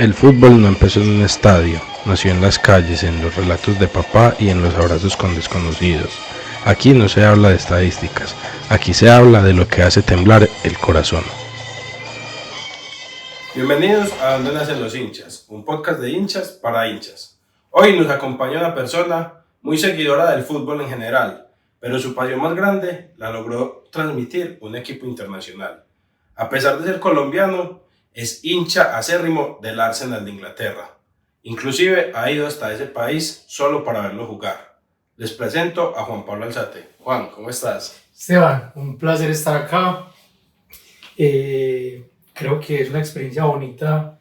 El fútbol no empezó en un estadio, nació en las calles, en los relatos de papá y en los abrazos con desconocidos. Aquí no se habla de estadísticas, aquí se habla de lo que hace temblar el corazón. Bienvenidos a Donde Nacen los Hinchas, un podcast de hinchas para hinchas. Hoy nos acompaña una persona muy seguidora del fútbol en general, pero su pasión más grande la logró transmitir un equipo internacional. A pesar de ser colombiano, es hincha acérrimo del Arsenal de Inglaterra. Inclusive ha ido hasta ese país solo para verlo jugar. Les presento a Juan Pablo Alzate. Juan, ¿cómo estás? Esteban, un placer estar acá. Creo que es una experiencia bonita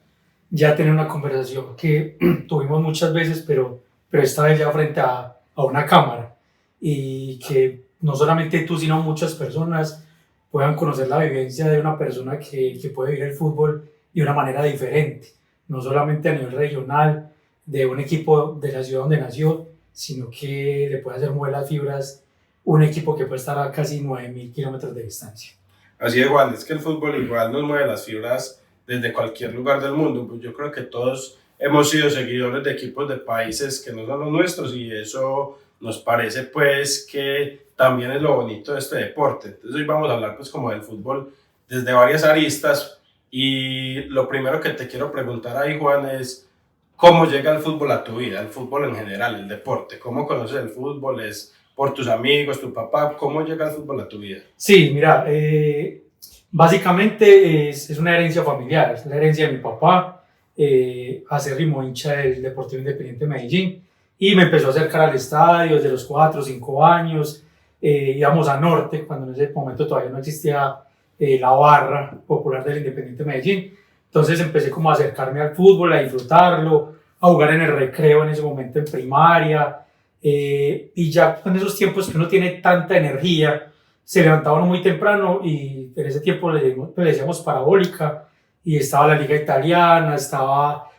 ya tener una conversación que tuvimos muchas veces, pero esta vez ya frente a una cámara, y que no solamente tú, sino muchas personas puedan conocer la vivencia de una persona que puede vivir el fútbol de una manera diferente, no solamente a nivel regional, de un equipo de la ciudad donde nació, sino que le puede hacer mover las fibras un equipo que puede estar a casi 9.000 kilómetros de distancia. Así es, Juan, es que el fútbol igual nos mueve las fibras desde cualquier lugar del mundo. Pues yo creo que todos hemos sido seguidores de equipos de países que no son los nuestros, y eso nos parece pues que también es lo bonito de este deporte. Entonces hoy vamos a hablar pues como del fútbol desde varias aristas, y lo primero que te quiero preguntar ahí, Juan, es ¿cómo llega el fútbol a tu vida? El fútbol en general, el deporte. ¿Cómo conoces el fútbol? ¿Es por tus amigos, tu papá? ¿Cómo llega el fútbol a tu vida? Sí, mira, básicamente es una herencia familiar, es la herencia de mi papá, acérrimo hincha del Deportivo Independiente de Medellín, y me empezó a acercar al estadio desde los 4 o 5 años. Íbamos a Norte, cuando en ese momento todavía no existía la barra popular del Independiente de Medellín. Entonces empecé como a acercarme al fútbol, a disfrutarlo, a jugar en el recreo en ese momento en primaria, y ya en esos tiempos que uno tiene tanta energía, se levantaba uno muy temprano, y en ese tiempo le decíamos parabólica, y estaba la liga italiana,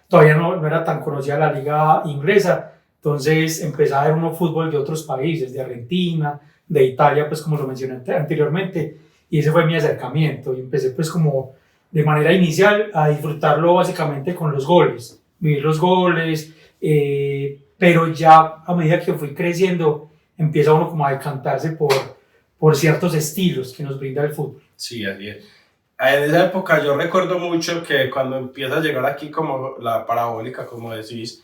todavía no era tan conocida la liga inglesa. Entonces empezaba a ver uno fútbol de otros países, de Argentina, de Italia, pues como lo mencioné anteriormente, y ese fue mi acercamiento, y empecé pues como de manera inicial a disfrutarlo básicamente con los goles, vivir los goles, pero ya a medida que fui creciendo empieza uno como a decantarse por ciertos estilos que nos brinda el fútbol. Sí, así es. En esa época yo recuerdo mucho que cuando empieza a llegar aquí como la parabólica, como decís,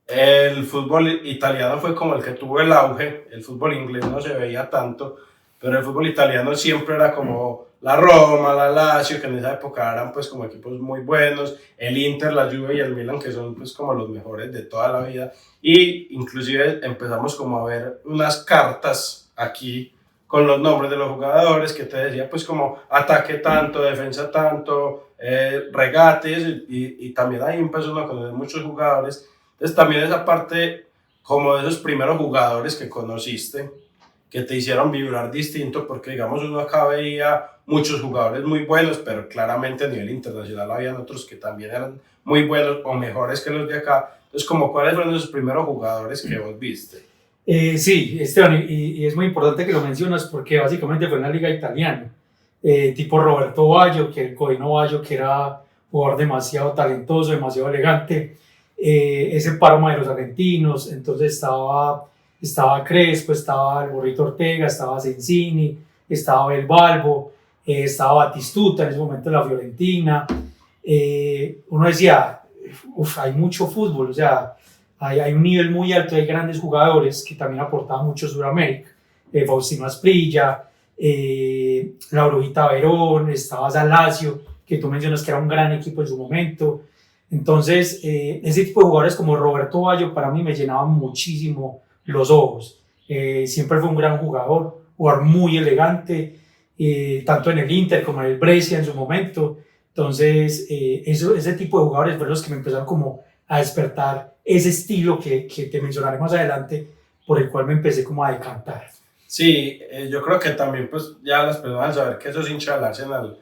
el fútbol italiano fue como el que tuvo el auge. El fútbol inglés no se veía tanto, pero el fútbol italiano siempre era como la Roma, la Lazio, que en esa época eran pues como equipos muy buenos, el Inter, la Juve y el Milan, que son pues como los mejores de toda la vida. Y inclusive empezamos como a ver unas cartas aquí con los nombres de los jugadores que te decía pues como ataque tanto, defensa tanto, regates, y también ahí empezó a conocer muchos jugadores. Entonces también esa parte como de esos primeros jugadores que conociste, que te hicieron vibrar distinto, porque digamos uno acá veía muchos jugadores muy buenos, pero claramente a nivel internacional habían otros que también eran muy buenos o mejores que los de acá. Entonces, como ¿cuáles fueron esos primeros jugadores que vos viste? Sí, Esteban, y es muy importante que lo mencionas, porque básicamente fue en la liga italiana, tipo Roberto Baggio, el Codino Baggio, que era jugador demasiado talentoso, demasiado elegante, ese Parma de los argentinos. Entonces estaba Crespo, estaba el Burrito Ortega, estaba Sensini, estaba El Balbo, estaba Batistuta en ese momento en la Fiorentina. Uno decía, hay mucho fútbol, o sea, hay un nivel muy alto, hay grandes jugadores que también aportaban mucho a Sudamérica. Faustino Asprilla, la Brujita Verón, estaba Lazio, que tú mencionas que era un gran equipo en su momento. Entonces, ese tipo de jugadores como Roberto Baggio para mí me llenaban muchísimo los ojos. Siempre fue un gran jugador muy elegante, tanto en el Inter como en el Brescia en su momento. Entonces, ese tipo de jugadores fueron los que me empezaron como a despertar ese estilo que te mencionaré más adelante, por el cual me empecé como a decantar. Sí, yo creo que también pues ya las personas al saber que sos hincha del Arsenal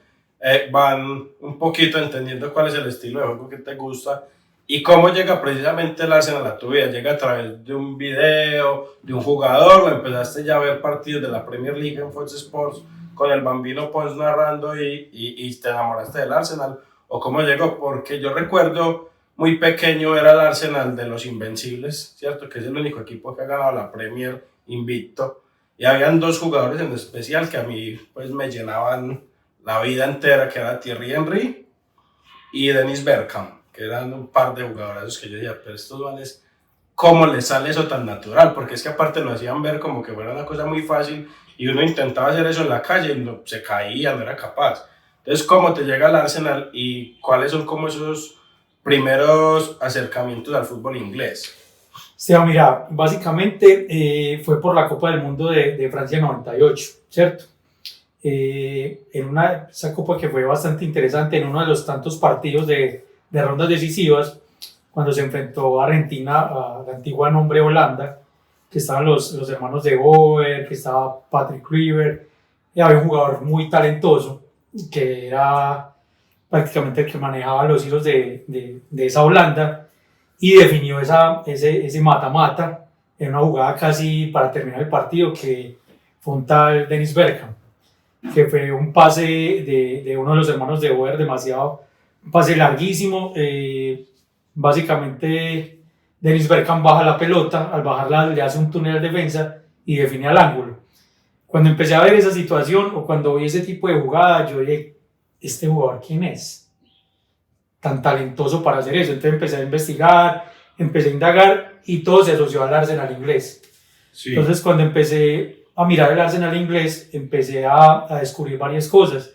van un poquito entendiendo cuál es el estilo de juego que te gusta y cómo llega precisamente el Arsenal a tu vida. ¿Llega a través de un video, de un jugador, o empezaste ya a ver partidos de la Premier League en Fox Sports con el Bambino Pons narrando y te enamoraste del Arsenal? ¿O cómo llegó? Porque yo recuerdo muy pequeño era el Arsenal de los Invencibles, ¿cierto? Que es el único equipo que ha ganado la Premier invicto. Y habían dos jugadores en especial que a mí pues me llenaban la vida entera, que era Thierry Henry y Dennis Bergkamp, que eran un par de jugadores que yo decía, pero estos manes, ¿cómo les sale eso tan natural? Porque es que aparte lo hacían ver como que fuera una cosa muy fácil y uno intentaba hacer eso en la calle y no, se caía, no era capaz. Entonces, ¿cómo te llega al Arsenal y cuáles son como esos primeros acercamientos al fútbol inglés? Esteban, mira, básicamente fue por la Copa del Mundo de Francia 98, ¿cierto? Esa Copa que fue bastante interesante, en uno de los tantos partidos de rondas decisivas, cuando se enfrentó Argentina a la antigua nombre Holanda, que estaban los hermanos de Boer, que estaba Patrick Kluivert, y había un jugador muy talentoso, que era prácticamente el que manejaba los hilos de esa Holanda, y definió ese mata-mata en una jugada casi para terminar el partido, que fue un tal Dennis Bergkamp, que fue un pase de uno de los hermanos de Boer, un pase larguísimo. Básicamente Dennis Bergkamp baja la pelota, al bajarla le hace un túnel de defensa y define al ángulo. Cuando empecé a ver esa situación o cuando vi ese tipo de jugada, yo dije, ¿este jugador quién es? Tan talentoso para hacer eso. Entonces empecé a investigar, empecé a indagar y todo se asoció al Arsenal inglés. Sí. Entonces cuando empecé a mirar el Arsenal inglés, empecé a descubrir varias cosas,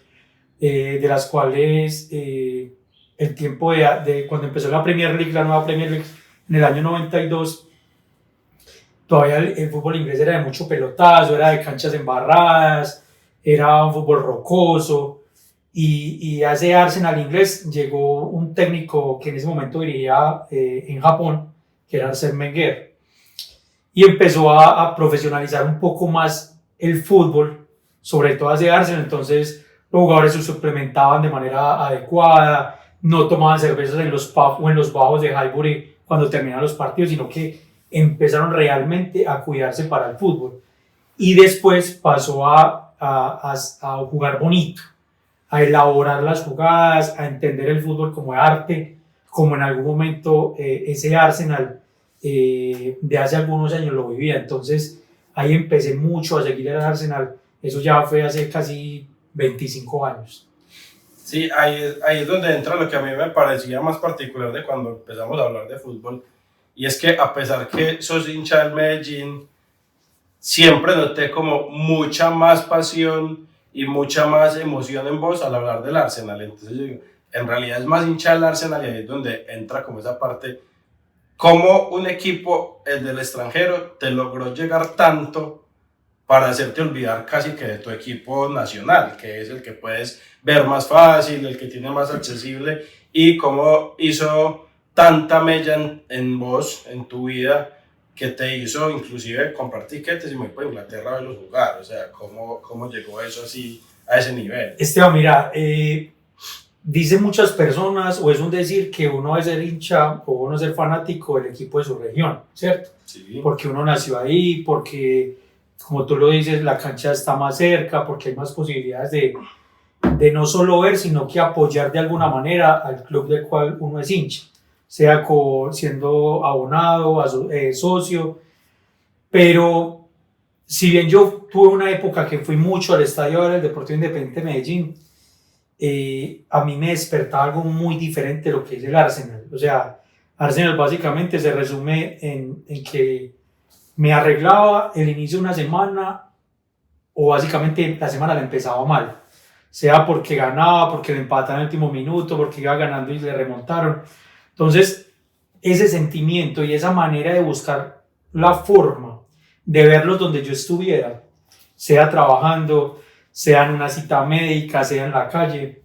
de las cuales el tiempo de cuando empezó la Premier League, la nueva Premier League, en el año 92, todavía el fútbol inglés era de mucho pelotazo, era de canchas embarradas, era un fútbol rocoso, y a ese Arsenal inglés llegó un técnico que en ese momento dirigía en Japón, que era Arsène Wenger, y empezó a profesionalizar un poco más el fútbol, sobre todo ese Arsenal. Entonces los jugadores se suplementaban de manera adecuada, no tomaban cervezas en los pubs o en los bajos de Highbury cuando terminaban los partidos, sino que empezaron realmente a cuidarse para el fútbol. Y después pasó a jugar bonito, a elaborar las jugadas, a entender el fútbol como arte, como en algún momento ese Arsenal de hace algunos años lo vivía. Entonces ahí empecé mucho a seguir el Arsenal. Eso ya fue hace casi 25 años. Sí, ahí es donde entra lo que a mí me parecía más particular de cuando empezamos a hablar de fútbol, y es que a pesar que sos hincha del Medellín, siempre noté como mucha más pasión y mucha más emoción en vos al hablar del Arsenal. Entonces yo digo, en realidad es más hincha del Arsenal, y ahí es donde entra como esa parte, cómo un equipo, el del extranjero, te logró llegar tanto para hacerte olvidar casi que de tu equipo nacional, que es el que puedes ver más fácil, el que tiene más accesible, y cómo hizo tanta mella en vos, en tu vida, que te hizo inclusive comprar tiquetes y me fui a Inglaterra a verlos jugar. O sea, ¿cómo llegó eso así a ese nivel? Esteban, mira, dicen muchas personas, o es un decir, que uno debe ser hincha o uno ser fanático del equipo de su región, ¿cierto? Sí. Porque uno nació ahí, porque, como tú lo dices, la cancha está más cerca, porque hay más posibilidades de no solo ver, sino que apoyar de alguna manera al club del cual uno es hincha, sea siendo abonado, socio. Pero si bien yo tuve una época que fui mucho al estadio del Deportivo Independiente de Medellín, a mí me despertaba algo muy diferente de lo que es el Arsenal. O sea, Arsenal básicamente se resume en que me arreglaba el inicio de una semana, o básicamente la semana la empezaba mal, sea porque ganaba, porque le empataron en el último minuto, porque iba ganando y le remontaron. Entonces, ese sentimiento y esa manera de buscar la forma de verlos donde yo estuviera, sea trabajando, sea en una cita médica, sea en la calle,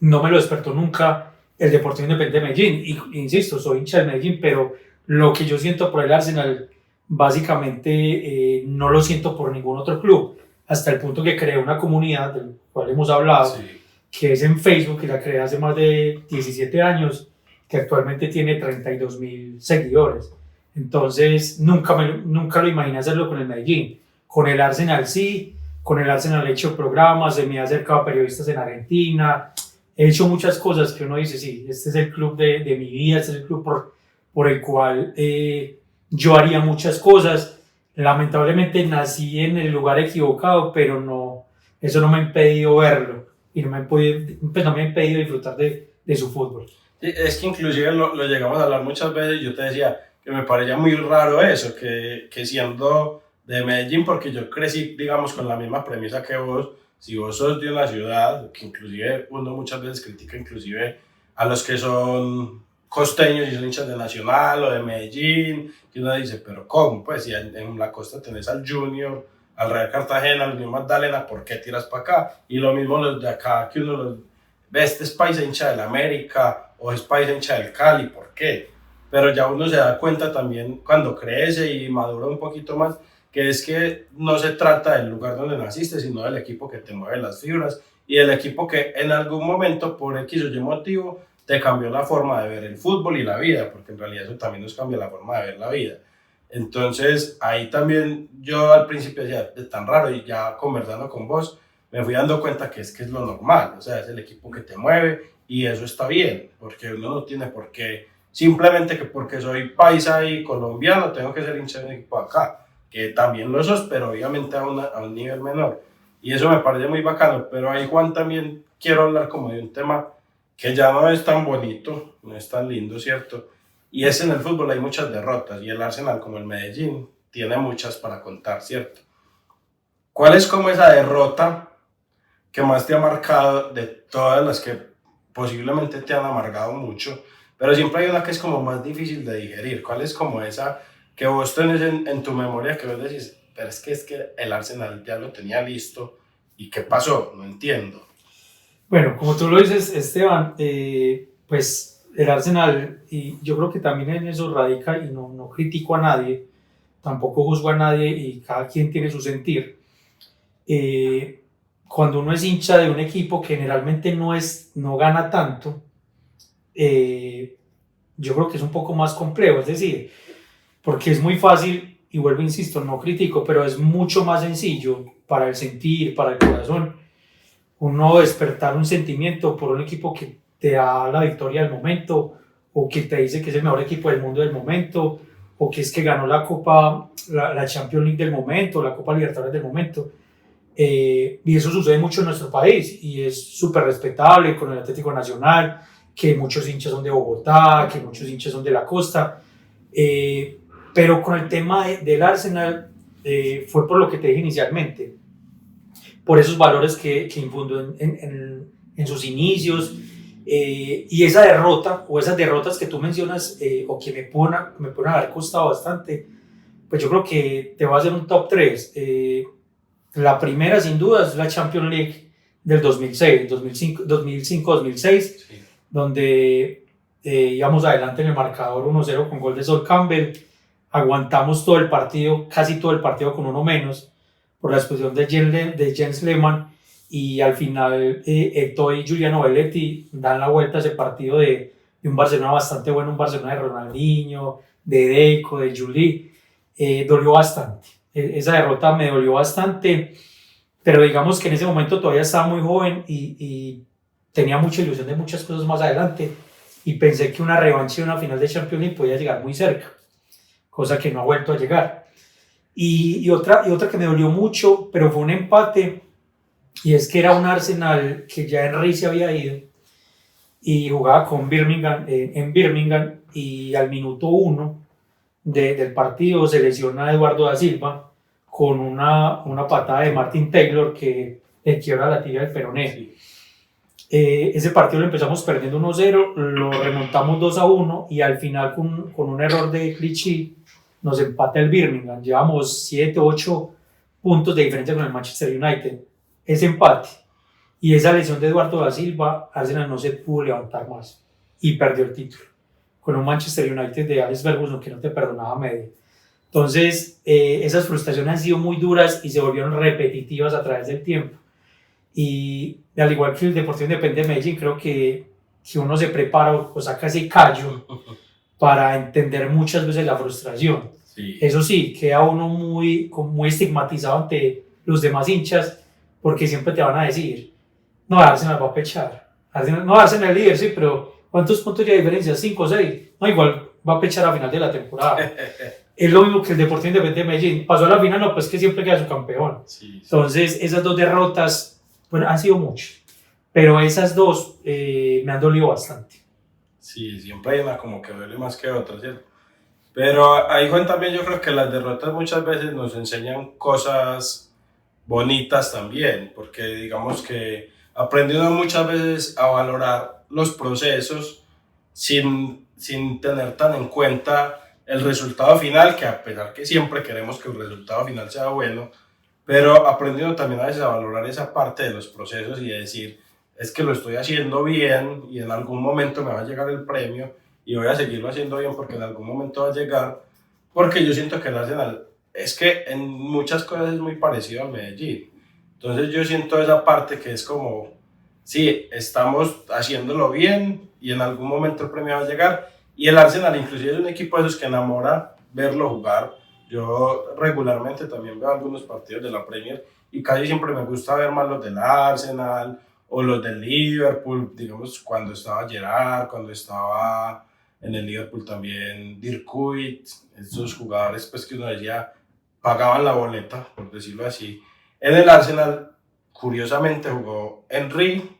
no me lo despertó nunca el Deportivo Independiente de Medellín. Y insisto, soy hincha del Medellín, pero lo que yo siento por el Arsenal, básicamente no lo siento por ningún otro club, hasta el punto que creé una comunidad del cual hemos hablado, sí, que es en Facebook, que la creé hace más de 17 años, que actualmente tiene 32,000 seguidores. Entonces nunca lo imaginé hacerlo con el Medellín. Con el Arsenal sí, con el Arsenal he hecho programas, me he acercado a periodistas en Argentina, he hecho muchas cosas que uno dice, sí, este es el club de mi vida, este es el club por el cual yo haría muchas cosas. Lamentablemente nací en el lugar equivocado, pero no, eso no me ha impedido verlo y no me ha impedido disfrutar de su fútbol. Sí, es que inclusive lo llegamos a hablar muchas veces y yo te decía que me parecía muy raro eso, que siendo de Medellín, porque yo crecí, digamos, con la misma premisa que vos, si vos sos de una ciudad, que inclusive uno muchas veces critica inclusive a los que son costeños y son hinchas de Nacional o de Medellín, y uno dice, pero ¿cómo? Pues si en la costa tenés al Junior, al Real Cartagena, al Unión Magdalena, ¿por qué tiras para acá? Y lo mismo los de acá, que uno los ve, este es paisa hincha del América o es paisa hincha del Cali, ¿por qué? Pero ya uno se da cuenta también cuando crece y madura un poquito más, que es que no se trata del lugar donde naciste, sino del equipo que te mueve las fibras y el equipo que en algún momento, por X o Y motivo, te cambió la forma de ver el fútbol y la vida, porque en realidad eso también nos cambia la forma de ver la vida. Entonces, ahí también yo al principio decía, es tan raro, y ya conversando con vos, me fui dando cuenta que es lo normal, o sea, es el equipo que te mueve y eso está bien, porque uno no tiene por qué, simplemente que porque soy paisa y colombiano, tengo que ser hincha de un equipo de acá, que también lo sos, pero obviamente a un nivel menor. Y eso me parece muy bacano, pero ahí, Juan, también quiero hablar como de un tema que ya no es tan bonito, no es tan lindo, ¿cierto? Y es en el fútbol hay muchas derrotas, y el Arsenal, como el Medellín, tiene muchas para contar, ¿cierto? ¿Cuál es como esa derrota que más te ha marcado de todas las que posiblemente te han amargado mucho? Pero siempre hay una que es como más difícil de digerir. ¿Cuál es como esa que vos tenés en tu memoria que vos decís, pero es que el Arsenal ya lo tenía listo, ¿y qué pasó? No entiendo. Bueno, como tú lo dices, Esteban, pues el Arsenal, y yo creo que también en eso radica, y no critico a nadie, tampoco juzgo a nadie, y cada quien tiene su sentir. Cuando uno es hincha de un equipo que generalmente no gana tanto, yo creo que es un poco más complejo, es decir, porque es muy fácil, y vuelvo, insisto, no critico, pero es mucho más sencillo para el sentir, para el corazón, uno despertar un sentimiento por un equipo que te da la victoria del momento, o que te dice que es el mejor equipo del mundo del momento, o que es que ganó la Copa, la Champions League del momento, la Copa Libertadores del momento. Y eso sucede mucho en nuestro país, y es súper respetable con el Atlético Nacional, que muchos hinchas son de Bogotá, que muchos hinchas son de la costa. Pero con el tema del Arsenal fue por lo que te dije inicialmente, por esos valores que infundó en sus inicios, y esa derrota o esas derrotas que tú mencionas, o que me pueden haber costado bastante, pues yo creo que te voy a hacer un top 3. La primera sin duda es la Champions League del 2006, 2005-2006, sí, donde íbamos adelante en el marcador 1-0 con gol de Sol Campbell. Aguantamos todo el partido, casi todo el partido con uno menos, por la expulsión de Jens Lehmann, y al final Eto'o y Giuliano Belletti dan la vuelta a ese partido de un Barcelona bastante bueno, un Barcelona de Ronaldinho, de Deco, de Juli. Dolió bastante, esa derrota me dolió bastante, pero digamos que en ese momento todavía estaba muy joven y tenía mucha ilusión de muchas cosas más adelante, y pensé que una revancha y una final de Champions League podía llegar muy cerca, cosa que no ha vuelto a llegar. Y otra que me dolió mucho, pero fue un empate, y es que era un Arsenal que ya Henry se había ido y jugaba con Birmingham, en Birmingham, y al minuto 1 del partido se lesiona a Eduardo da Silva con una patada de Martin Taylor que le quiebra la tibia del peroné. Sí. Ese partido lo empezamos perdiendo 1-0, lo remontamos 2-1, y al final con un error de Clichy nos empata el Birmingham. Llevamos 7-8 puntos de diferencia con el Manchester United. Ese empate y esa lesión de Eduardo da Silva, Arsenal no se pudo levantar más y perdió el título con un Manchester United de Alex Ferguson que no te perdonaba medio. Entonces esas frustraciones han sido muy duras y se volvieron repetitivas a través del tiempo, y al igual que el Deportivo Independiente de Medellín, creo que uno se prepara o saca ese callo para entender muchas veces la frustración. Sí. Eso sí, queda uno muy estigmatizado ante los demás hinchas, porque siempre te van a decir, no, Arsenal va a pechar, Arsenal líder, sí, pero ¿cuántos puntos de diferencia? 5 o 6. No, igual va a pechar a final de la temporada. Es lo mismo que el Deportivo Independiente de Medellín. Pasó a la final, no, pues que siempre queda su campeón. Sí. Entonces, esas 2 derrotas, bueno, han sido muchas, pero esas 2 me han dolido bastante. Sí, siempre hay una como que duele más que otra, ¿cierto? Pero ahí, Juan, también yo creo que las derrotas muchas veces nos enseñan cosas bonitas también, porque digamos que aprende uno muchas veces a valorar los procesos sin tener tan en cuenta el resultado final, que a pesar que siempre queremos que el resultado final sea bueno, pero aprendiendo también a veces a valorar esa parte de los procesos y de decir, es que lo estoy haciendo bien y en algún momento me va a llegar el premio y voy a seguirlo haciendo bien porque en algún momento va a llegar, porque yo siento que el Arsenal es que en muchas cosas es muy parecido al Medellín. Entonces yo siento esa parte que es como, sí, estamos haciéndolo bien y en algún momento el premio va a llegar. Y el Arsenal inclusive es un equipo de esos que enamora verlo jugar. Yo regularmente también veo algunos partidos de la Premier y casi siempre me gusta ver más los del Arsenal o los del Liverpool, digamos cuando estaba Gerrard, cuando estaba en el Liverpool también Dirk Kuyt, estos jugadores pues que uno decía pagaban la boleta, por decirlo así. En el Arsenal, curiosamente, jugó Henry,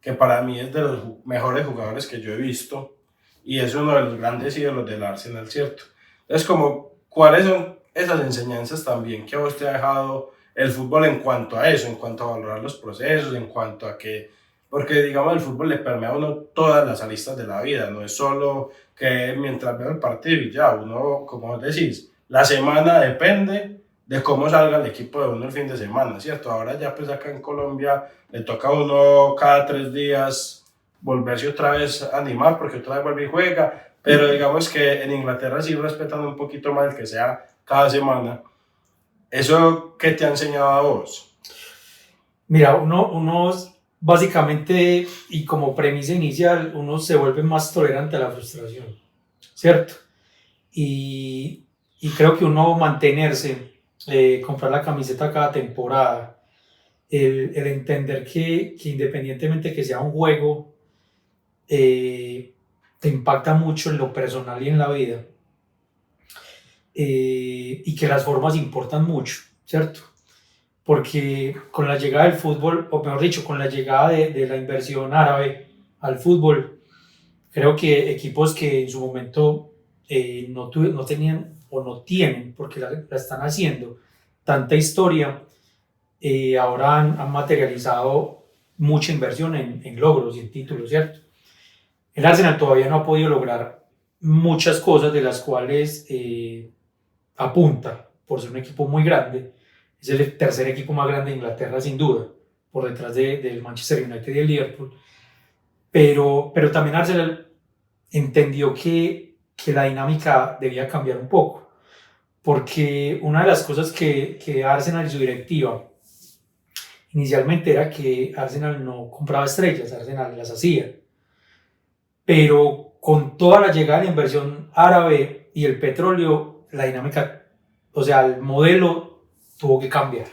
que para mí es de los mejores jugadores que yo he visto y es uno de los grandes ídolos del Arsenal, ¿cierto? Entonces, como, ¿cuáles son esas enseñanzas también que a vos te ha dejado el fútbol en cuanto a eso, en cuanto a valorar los procesos, en cuanto a que, porque digamos el fútbol le permea a uno todas las aristas de la vida, no es solo que mientras veo el partido y ya, uno, como vos decís, la semana depende de cómo salga el equipo de uno el fin de semana, ¿cierto? Ahora ya pues acá en Colombia le toca a uno cada 3 días volverse otra vez a animar porque otra vez vuelve y juega, pero digamos que en Inglaterra sí respetan un poquito más el que sea cada semana. ¿Eso qué te ha enseñado a vos? Mira, uno básicamente, y como premisa inicial, uno se vuelve más tolerante a la frustración, ¿cierto? Y creo que uno mantenerse, comprar la camiseta cada temporada, el entender que independientemente que sea un juego, te impacta mucho en lo personal y en la vida, y que las formas importan mucho, ¿cierto? Porque con la llegada del fútbol, o mejor dicho, con la llegada de la inversión árabe al fútbol, creo que equipos que en su momento no tenían o no tienen, porque la están haciendo, tanta historia, ahora han materializado mucha inversión en logros y en títulos, ¿cierto? El Arsenal todavía no ha podido lograr muchas cosas de las cuales apunta por ser un equipo muy grande. Es el tercer equipo más grande de Inglaterra, sin duda, por detrás del Manchester United y el Liverpool. Pero también Arsenal entendió que la dinámica debía cambiar un poco, porque una de las cosas que Arsenal y su directiva inicialmente era que Arsenal no compraba estrellas, Arsenal las hacía, pero con toda la llegada de la inversión árabe y el petróleo, la dinámica, o sea, el modelo tuvo que cambiar.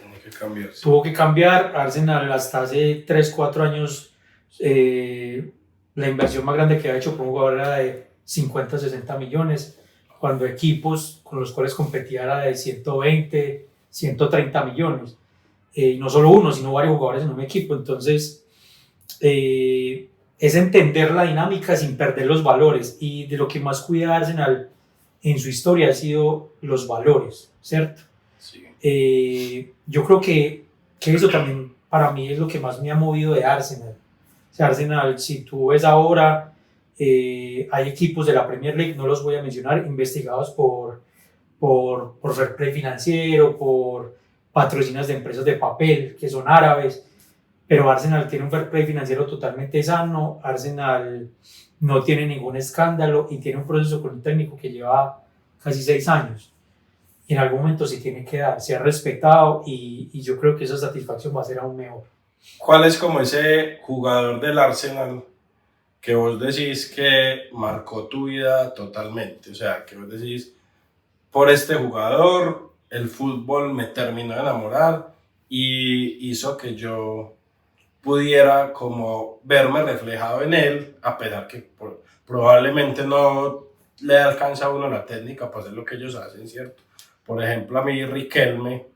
Tuvo que cambiar. Arsenal hasta hace 3-4 años, la inversión más grande que ha hecho por un jugador era de 50-60 millones, cuando equipos con los cuales competía era de 120-130 millones. No solo uno, sino varios jugadores en un equipo. Entonces, es entender la dinámica sin perder los valores, y de lo que más cuida Arsenal en su historia ha sido los valores, ¿cierto? Sí. Yo creo que eso también para mí es lo que más me ha movido de Arsenal. O sea, Arsenal, si tú ves ahora, hay equipos de la Premier League, no los voy a mencionar, investigados por fair play financiero, por patrocinios de empresas de papel que son árabes, pero Arsenal tiene un fair play financiero totalmente sano. Arsenal no tiene ningún escándalo y tiene un proceso con un técnico que lleva casi 6 años. Y en algún momento se tiene que dar, se ha respetado, y yo creo que esa satisfacción va a ser aún mejor. ¿Cuál es como ese jugador del Arsenal que vos decís que marcó tu vida totalmente? O sea, que vos decís, por este jugador el fútbol me terminó de enamorar y hizo que yo pudiera como verme reflejado en él, a pesar que probablemente no le alcanza a uno la técnica para hacer lo que ellos hacen, ¿cierto? Por ejemplo, a mí Riquelme,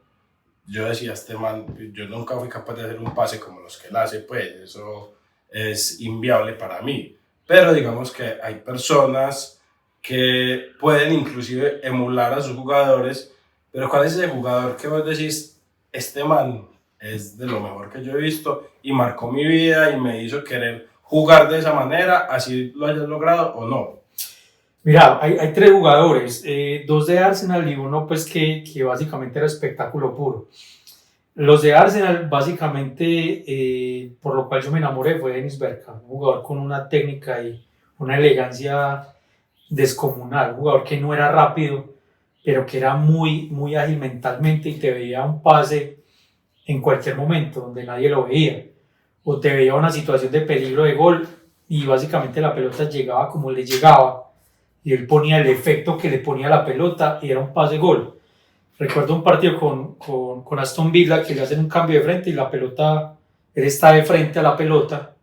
yo decía, este man, yo nunca fui capaz de hacer un pase como los que él hace, pues eso es inviable para mí. Pero digamos que hay personas que pueden inclusive emular a sus jugadores, pero ¿cuál es ese jugador que vos decís, este man es de lo mejor que yo he visto y marcó mi vida y me hizo querer jugar de esa manera, así lo hayas logrado o no? Mira, hay tres jugadores, dos de Arsenal y uno pues que básicamente era espectáculo puro. Los de Arsenal, básicamente, por lo cual yo me enamoré, fue Dennis Bergkamp, un jugador con una técnica y una elegancia descomunal, un jugador que no era rápido, pero que era muy ágil mentalmente y te veía un pase en cualquier momento donde nadie lo veía, o te veía una situación de peligro de gol y básicamente la pelota llegaba como le llegaba y él ponía el efecto que le ponía a la pelota y era un pase gol. Recuerdo un partido con Aston Villa que le hacen un cambio de frente y la pelota, él está de frente a la pelota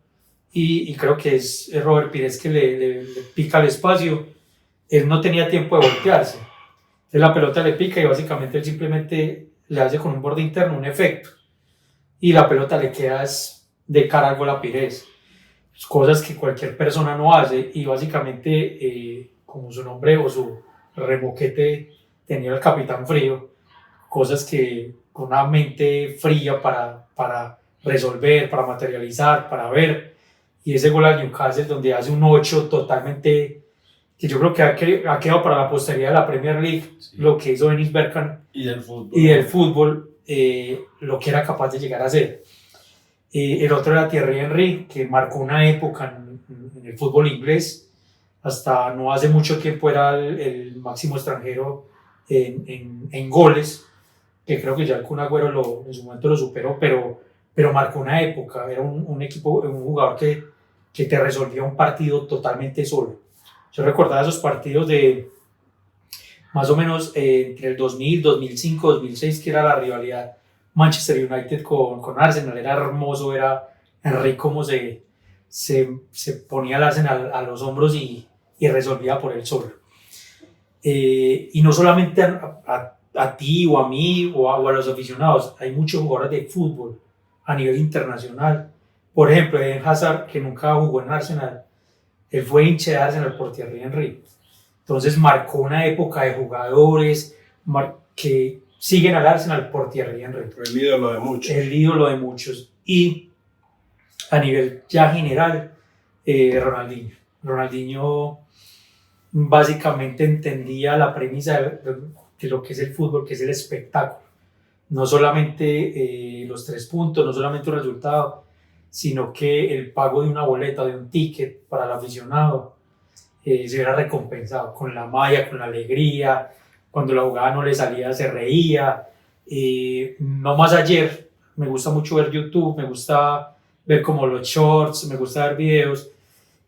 y creo que es Robert Pires que le pica el espacio. Él no tenía tiempo de voltearse. Entonces la pelota le pica y básicamente él simplemente le hace con un borde interno un efecto y la pelota le queda de cara al gol a Pires. Cosas que cualquier persona no hace y básicamente como su nombre o su remoquete tenía el capitán frío, cosas que con una mente fría para resolver, para materializar, para ver, y ese gol al Newcastle donde hace un 8 totalmente, que yo creo que ha quedado para la posteridad de la Premier League, sí. Lo que hizo Dennis Bergkamp y del fútbol, lo que era capaz de llegar a hacer. El otro era Thierry Henry, que marcó una época en el fútbol inglés, hasta no hace mucho tiempo era el máximo extranjero en goles, que creo que ya el Kun Agüero en su momento lo superó, pero marcó una época, era un jugador que te resolvía un partido totalmente solo. Yo recordaba esos partidos de más o menos entre el 2000, 2005, 2006, que era la rivalidad Manchester United con Arsenal, era hermoso, era Henry como se ponía al Arsenal a los hombros y resolvía por él solo. Y no solamente a ti o a mí o a los aficionados, hay muchos jugadores de fútbol a nivel internacional. Por ejemplo, Eden Hazard, que nunca jugó en Arsenal, él fue hincha de Arsenal por Thierry Henry. Entonces marcó una época de jugadores que siguen al Arsenal por Thierry Henry. El ídolo de muchos. El ídolo de muchos. Y a nivel ya general, Ronaldinho básicamente entendía la premisa de lo que es el fútbol, que es el espectáculo. No solamente los 3 puntos, no solamente un resultado, sino que el pago de una boleta, de un ticket para el aficionado, se era recompensado con la malla, con la alegría. Cuando la jugada no le salía, se reía. No más ayer, me gusta mucho ver YouTube, me gusta ver como los shorts, me gusta ver videos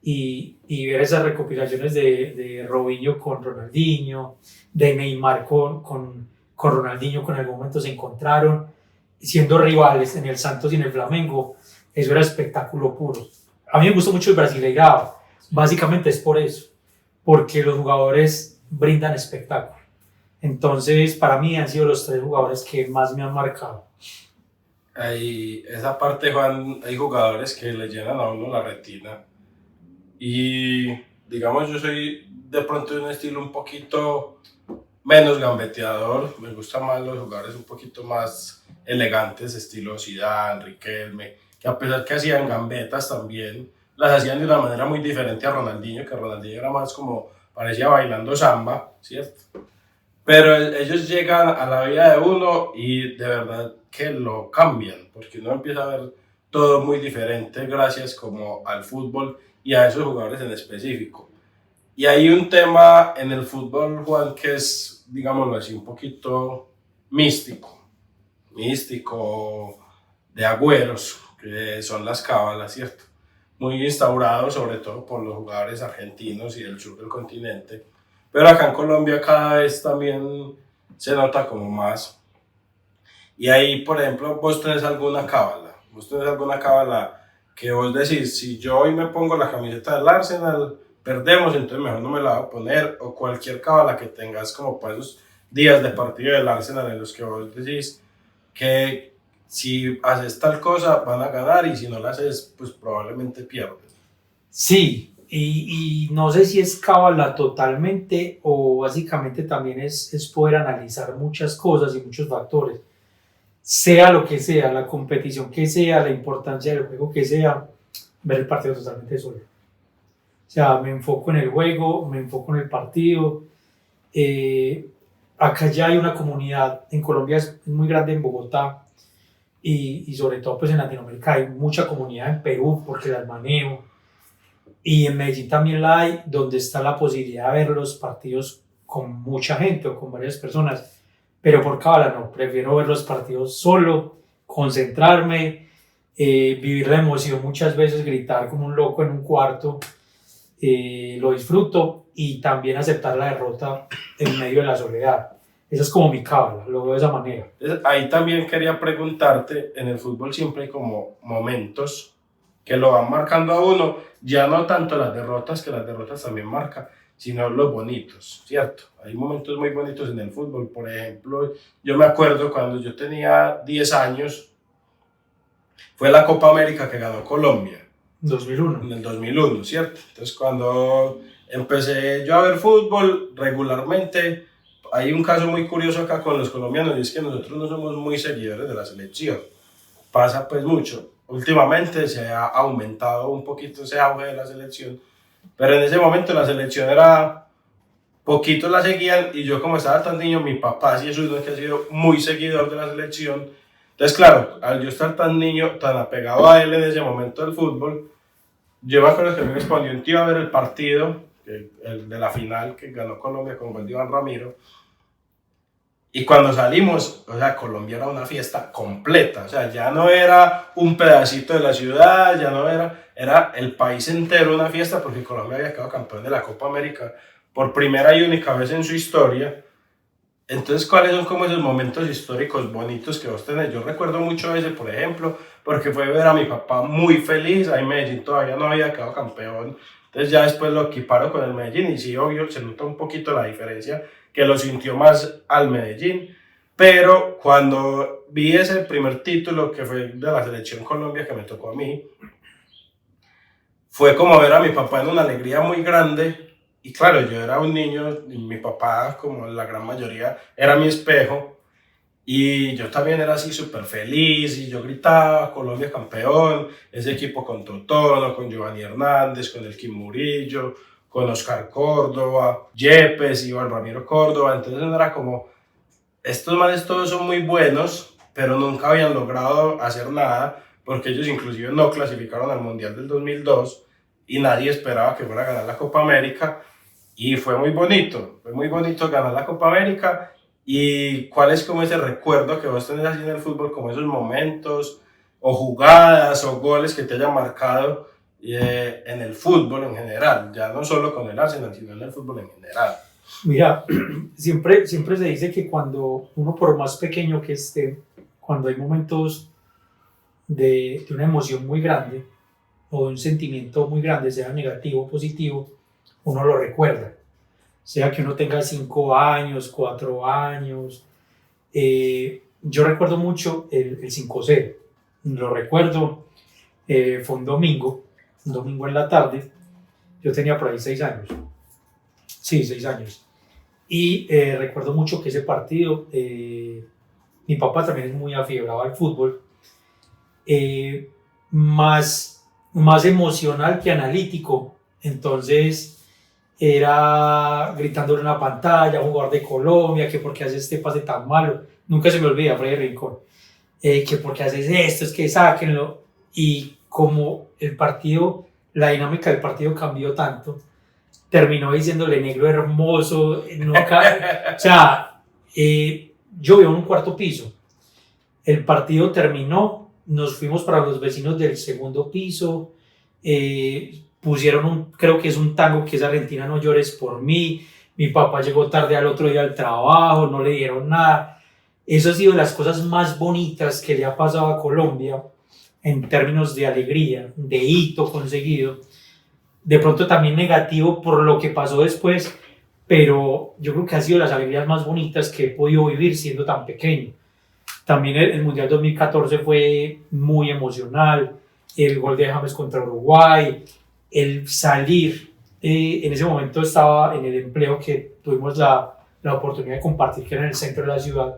y ver esas recopilaciones de Robinho con Ronaldinho, de Neymar con Ronaldinho, que en algún momento se encontraron, siendo rivales en el Santos y en el Flamengo. Eso era espectáculo puro. A mí me gusta mucho el Brasileirao, básicamente es por eso, porque los jugadores brindan espectáculo. Entonces, para mí han sido los 3 jugadores que más me han marcado. Esa parte, Juan, hay jugadores que le llenan a uno la retina. Y, digamos, yo soy de pronto de un estilo un poquito menos gambeteador. Me gustan más los jugadores un poquito más elegantes, estilo Zidane, Riquelme, que a pesar que hacían gambetas también, las hacían de una manera muy diferente a Ronaldinho, que Ronaldinho era más como, parecía bailando samba, ¿cierto? Pero ellos llegan a la vida de uno y de verdad que lo cambian, porque uno empieza a ver todo muy diferente gracias como al fútbol y a esos jugadores en específico. Y hay un tema en el fútbol, Juan, que es, digámoslo así, un poquito místico de agüeros, que son las cábalas, ¿cierto? Muy instaurado sobre todo por los jugadores argentinos y del sur del continente. Pero acá en Colombia cada vez también se nota como más. Y ahí, por ejemplo, vos tenés alguna cábala ¿Vos tenés alguna cábala que vos decís, si yo hoy me pongo la camiseta del Arsenal, perdemos, entonces mejor no me la voy a poner? O cualquier cábala que tengas como para esos días de partido del Arsenal en los que vos decís que si haces tal cosa van a ganar y si no la haces, pues probablemente pierdes. Sí, y no sé si es cábala totalmente o básicamente también es poder analizar muchas cosas y muchos factores. Sea lo que sea, la competición que sea, la importancia del juego que sea, ver el partido totalmente solo. O sea, me enfoco en el juego, me enfoco en el partido. Acá ya hay una comunidad, en Colombia es muy grande, en Bogotá, y sobre todo pues en Latinoamérica hay mucha comunidad, en Perú porque las manejo, y en Medellín también la hay, donde está la posibilidad de ver los partidos con mucha gente o con varias personas, pero por cábala no, prefiero ver los partidos solo, concentrarme, vivir la emoción, muchas veces gritar como un loco en un cuarto, lo disfruto, y también aceptar la derrota en medio de la soledad. Esa es como mi cábala, lo veo de esa manera. Entonces, ahí también quería preguntarte, en el fútbol siempre hay como momentos que lo van marcando a uno, ya no tanto las derrotas, que las derrotas también marcan, sino los bonitos, ¿cierto? Hay momentos muy bonitos en el fútbol. Por ejemplo, yo me acuerdo cuando yo tenía 10 años, fue la Copa América que ganó Colombia. 2001. En el 2001, ¿cierto? Entonces, cuando empecé yo a ver fútbol regularmente, hay un caso muy curioso acá con los colombianos, y es que nosotros no somos muy seguidores de la selección. Pasa pues mucho. Últimamente se ha aumentado un poquito ese auge de la selección, pero en ese momento la selección era, poquitos la seguían, y yo como estaba tan niño, mi papá sí es uno que ha sido muy seguidor de la selección. Entonces, claro, al yo estar tan niño, tan apegado a él en ese momento del fútbol, yo me acuerdo que me respondió un tío a ver el partido, el de la final que ganó Colombia con gol de Iván Ramiro. Y cuando salimos, o sea, Colombia era una fiesta completa, o sea, ya no era un pedacito de la ciudad, ya no era el país entero una fiesta, porque Colombia había quedado campeón de la Copa América por primera y única vez en su historia. Entonces, ¿cuáles son como esos momentos históricos bonitos que vos tenés? Yo recuerdo mucho ese, por ejemplo, porque fue ver a mi papá muy feliz. Ahí Medellín todavía no había quedado campeón, entonces ya después lo equiparon con el Medellín, y sí, obvio, se nota un poquito la diferencia, que lo sintió más al Medellín. Pero cuando vi ese primer título que fue de la selección Colombia, que me tocó a mí, fue como ver a mi papá en una alegría muy grande. Y claro, yo era un niño y mi papá, como la gran mayoría, era mi espejo. Y yo también era así súper feliz, y yo gritaba: Colombia campeón, ese equipo con Totono, con Giovanni Hernández, con Elkin Murillo, con Oscar Córdoba, Yepes, Iván Ramiro Córdoba. Entonces era como, estos manes todos son muy buenos, pero nunca habían logrado hacer nada, porque ellos inclusive no clasificaron al Mundial del 2002, y nadie esperaba que fuera a ganar la Copa América. Y fue muy bonito ganar la Copa América. ¿Y cuál es como ese recuerdo que vos tenés así en el fútbol, como esos momentos o jugadas o goles que te hayan marcado en el fútbol en general, ya no solo con el Arsenal, sino en el fútbol en general? Mira, siempre se dice que cuando uno, por más pequeño que esté, cuando hay momentos de una emoción muy grande o de un sentimiento muy grande, sea negativo o positivo, uno lo recuerda. Sea que uno tenga 5 años, 4 años. Yo recuerdo mucho el 5-0. Lo recuerdo, fue un domingo en la tarde. Yo tenía por ahí 6 años. Sí, 6 años. Y recuerdo mucho que ese partido, mi papá también es muy afiebrado al fútbol, más emocional que analítico. Entonces era gritándole en una pantalla a un jugador de Colombia que por qué hace este pase tan malo. Nunca se me olvida, Freddy Rincón, que por qué haces esto, es que sáquenlo. Y como el partido, la dinámica del partido cambió tanto, terminó diciéndole negro hermoso. No, o sea, yo vivo en un cuarto piso. El partido terminó, nos fuimos para los vecinos del segundo piso, pusieron creo que es un tango que es Argentina no llores por mí. Mi papá llegó tarde al otro día al trabajo, no le dieron nada. Eso ha sido de las cosas más bonitas que le ha pasado a Colombia, en términos de alegría, de hito conseguido, de pronto también negativo por lo que pasó después, pero yo creo que ha sido las alegrías más bonitas que he podido vivir siendo tan pequeño. También el Mundial 2014 fue muy emocional, el gol de James contra Uruguay, el salir, en ese momento estaba en el empleo que tuvimos la oportunidad de compartir, que era en el centro de la ciudad,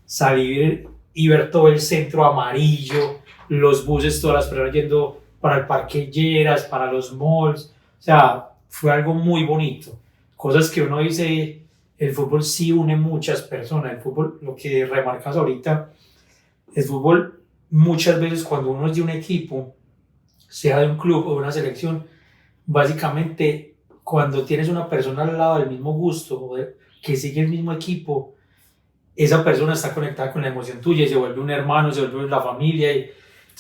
salir y ver todo el centro amarillo, los buses, todas las personas yendo para el Parque Lleras, para los malls, o sea, fue algo muy bonito. Cosas que uno dice, el fútbol sí une muchas personas, el fútbol, lo que remarcas ahorita, el fútbol muchas veces cuando uno es de un equipo, sea de un club o de una selección, básicamente cuando tienes una persona al lado del mismo gusto, que sigue el mismo equipo, esa persona está conectada con la emoción tuya y se vuelve un hermano, se vuelve la familia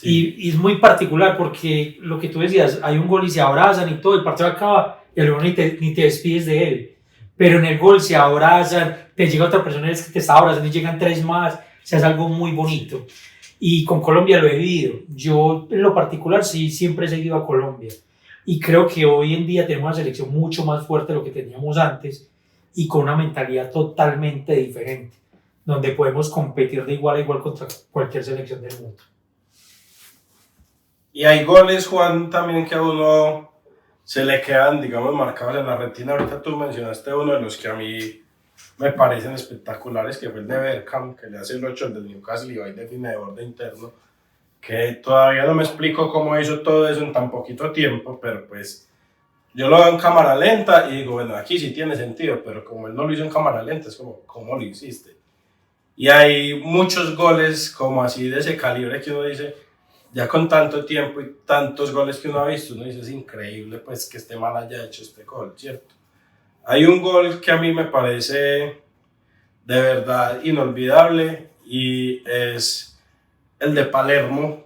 y es muy particular porque lo que tú decías, hay un gol y se abrazan y todo, el partido acaba y luego ni te despides de él, pero en el gol se abrazan, te llega otra persona que te está abrazando y llegan tres más, o sea, es algo muy bonito. Y con Colombia lo he vivido. Yo en lo particular sí siempre he seguido a Colombia y creo que hoy en día tenemos una selección mucho más fuerte de lo que teníamos antes y con una mentalidad totalmente diferente, donde podemos competir de igual a igual contra cualquier selección del mundo. Y hay goles, Juan, también que a uno se le quedan, digamos, marcados en la retina. Ahorita tú mencionaste uno de los que a mí me parecen espectaculares, que fue el de Bergkamp, que le hace el 8 del Newcastle y va y define de borde interno, que todavía no me explico cómo hizo todo eso en tan poquito tiempo, pero pues yo lo veo en cámara lenta y digo, bueno, aquí sí tiene sentido, pero como él no lo hizo en cámara lenta, es como, ¿cómo lo hiciste? Y hay muchos goles como así de ese calibre que uno dice, ya con tanto tiempo y tantos goles que uno ha visto, uno dice, es increíble pues que este man haya hecho este gol, ¿cierto? Hay un gol que a mí me parece de verdad inolvidable y es el de Palermo,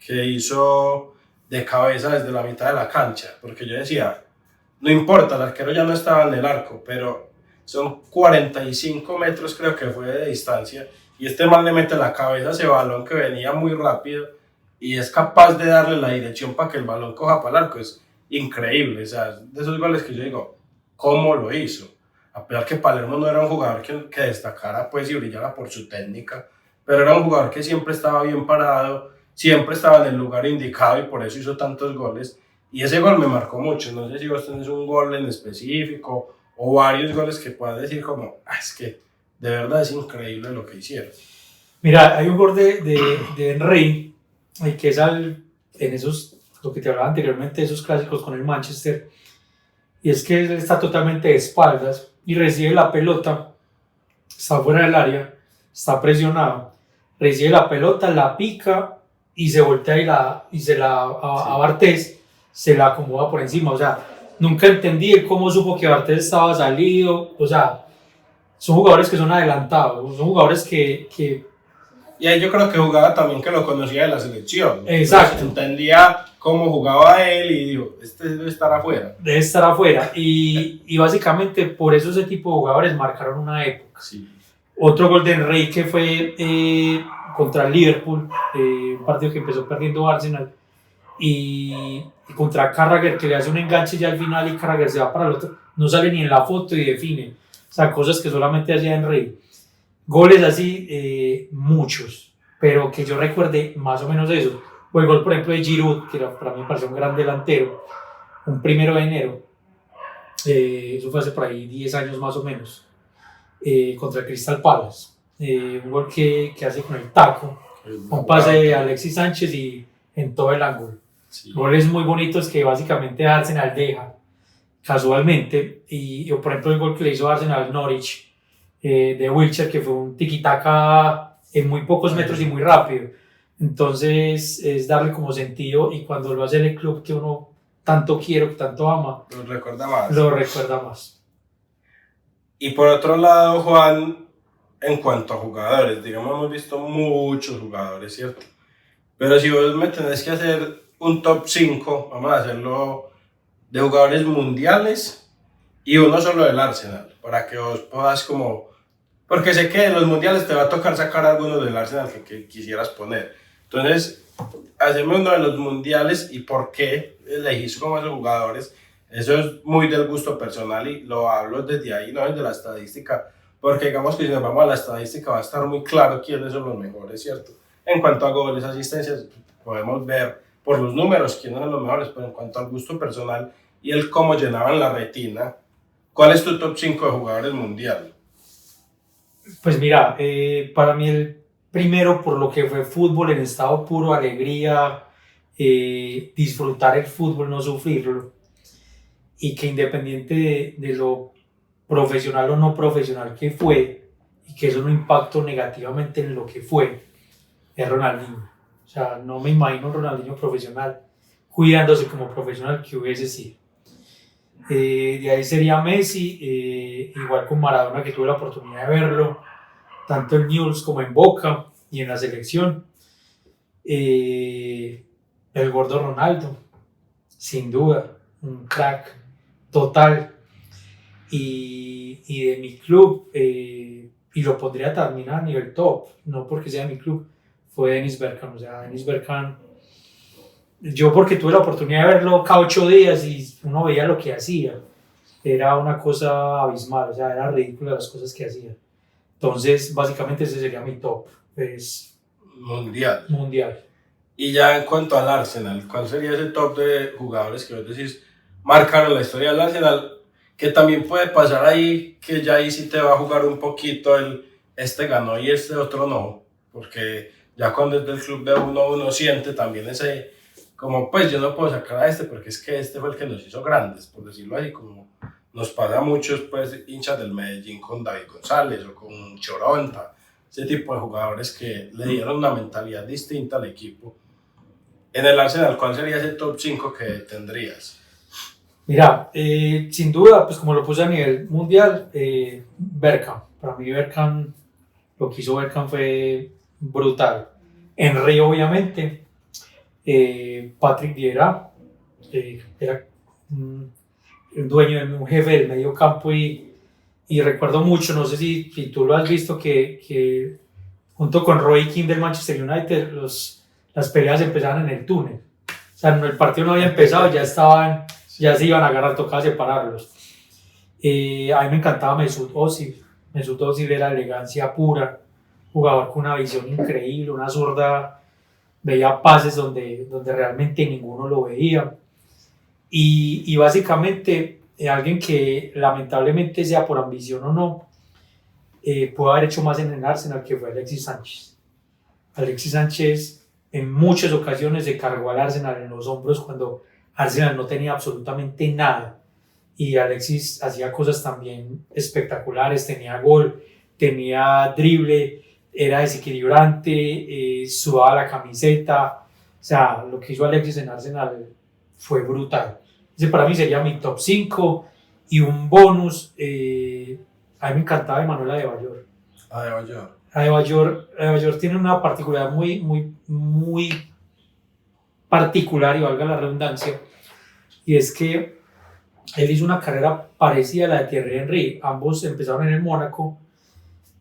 que hizo de cabeza desde la mitad de la cancha, porque yo decía, no importa, el arquero ya no estaba en el arco, pero son 45 metros creo que fue de distancia, y este man le mete la cabeza a ese balón que venía muy rápido, y es capaz de darle la dirección para que el balón coja para el arco, es increíble, o sea, de esos goles que yo digo, ¿cómo lo hizo? A pesar que Palermo no era un jugador que destacara pues y brillara por su técnica, pero era un jugador que siempre estaba bien parado, siempre estaba en el lugar indicado y por eso hizo tantos goles. Y ese gol me marcó mucho. No sé si vos tenés un gol en específico o varios goles que puedas decir como, es que de verdad es increíble lo que hicieron. Mira, hay un gol de Henry, que es en esos, lo que te hablaba anteriormente, esos clásicos con el Manchester, y es que él está totalmente de espaldas y recibe la pelota, está fuera del área, está presionado, recibe la pelota, la pica y se voltea y se la a Bartés, se la acomoda por encima. O sea, nunca entendí cómo supo que Bartés estaba salido. O sea, son jugadores que son adelantados, son jugadores que y ahí yo creo que jugaba también que lo conocía de la selección. Exacto. Entonces, entendía cómo jugaba él y dijo, este debe estar afuera. Debe estar afuera. Y básicamente por eso ese tipo de jugadores marcaron una época. Sí. Otro gol de Enrique fue contra el Liverpool, un partido que empezó perdiendo Arsenal, y contra Carragher, que le hace un enganche ya al final y Carragher se va para el otro, no sale ni en la foto y define. O sea, cosas que solamente hacía Enrique. Goles así, muchos, pero que yo recuerde más o menos eso. O el gol, por ejemplo, de Giroud, que para mí me pareció un gran delantero, un 1 de enero, eso fue hace por ahí 10 años más o menos, contra el Crystal Palace. Un gol que hace con el taco, un pase de Alexis Sánchez y en todo el ángulo. Sí. Goles muy bonitos que básicamente Arsenal deja casualmente, o por ejemplo el gol que le hizo Arsenal al Norwich, de Wilshere, que fue un tiki-taka en muy pocos metros y muy rápido. Entonces es darle como sentido, y cuando lo hace el club que uno tanto quiere, que tanto ama, lo recuerda más. Y por otro lado, Juan, en cuanto a jugadores, digamos, hemos visto muchos jugadores, ¿cierto? Pero si vos me tenés que hacer un top 5, vamos a hacerlo de jugadores mundiales y uno solo del Arsenal, para que vos puedas como... Porque sé que en los mundiales te va a tocar sacar algunos del Arsenal que quisieras poner. Entonces, haceme uno de los mundiales y por qué elegís como esos jugadores. Eso es muy del gusto personal y lo hablo desde ahí, no desde la estadística, porque digamos que si nos vamos a la estadística va a estar muy claro quiénes son los mejores, ¿cierto? En cuanto a goles, asistencias, podemos ver por los números quiénes son los mejores, pero en cuanto al gusto personal y el cómo llenaban la retina, ¿cuál es tu top 5 de jugadores mundial? Pues mira, para mí el primero, por lo que fue fútbol en estado puro, alegría, disfrutar el fútbol, no sufrirlo, y que independiente de lo profesional o no profesional que fue, y que eso no impactó negativamente en lo que fue, es Ronaldinho. O sea, no me imagino un Ronaldinho profesional cuidándose como profesional que hubiese sido. De ahí sería Messi, igual con Maradona, que tuve la oportunidad de verlo, tanto en Newell's como en Boca y en la selección. El gordo Ronaldo, sin duda, un crack total. Y de mi club, y lo pondría también a nivel top, no porque sea mi club, fue Dennis Bergkamp. O sea, Dennis Bergkamp, yo porque tuve la oportunidad de verlo cada 8 días y uno veía lo que hacía, era una cosa abismal, o sea, era ridícula las cosas que hacía. Entonces, básicamente ese sería mi top, pues, Mundial. mundial. Y ya en cuanto al Arsenal, ¿cuál sería ese top de jugadores que vos decís marcaron la historia del Arsenal? Que también puede pasar ahí, que ya ahí sí te va a jugar un poquito el este ganó y este otro no, porque ya cuando es del club de uno siente también ese, como pues yo no puedo sacar a este porque es que este fue el que nos hizo grandes, por decirlo así, como nos pasa a muchos pues hinchas del Medellín con David González o con Choronta, ese tipo de jugadores que le dieron una mentalidad distinta al equipo. En el Arsenal, ¿cuál sería ese top 5 que tendrías? Mira, sin duda, pues como lo puse a nivel mundial, Bergkamp. Para mí Bergkamp, lo que hizo Bergkamp fue brutal. Henry, obviamente, Patrick Vieira, era un dueño, un jefe del medio campo y recuerdo mucho, no sé si tú lo has visto, que junto con Roy Keane del Manchester United, las peleas empezaban en el túnel. O sea, el partido no había empezado, ya se iban a agarrar, tocaba separarlos. A mí me encantaba Mesut Özil. Mesut Özil era elegancia pura, jugador con una visión increíble, una zurda, veía pases donde realmente ninguno lo veía. Y básicamente, alguien que lamentablemente, sea por ambición o no, pudo haber hecho más en el Arsenal, que fue Alexis Sánchez. Alexis Sánchez en muchas ocasiones se cargó al Arsenal en los hombros cuando Arsenal no tenía absolutamente nada, y Alexis hacía cosas también espectaculares, tenía gol, tenía drible, era desequilibrante, sudaba la camiseta. O sea, lo que hizo Alexis en Arsenal fue brutal. Ese para mí sería mi top 5 y un bonus. A mí me encantaba Emanuel Adebayor. Adebayor tiene una particularidad muy particular, y valga la redundancia, y es que él hizo una carrera parecida a la de Thierry Henry. Ambos empezaron en el Mónaco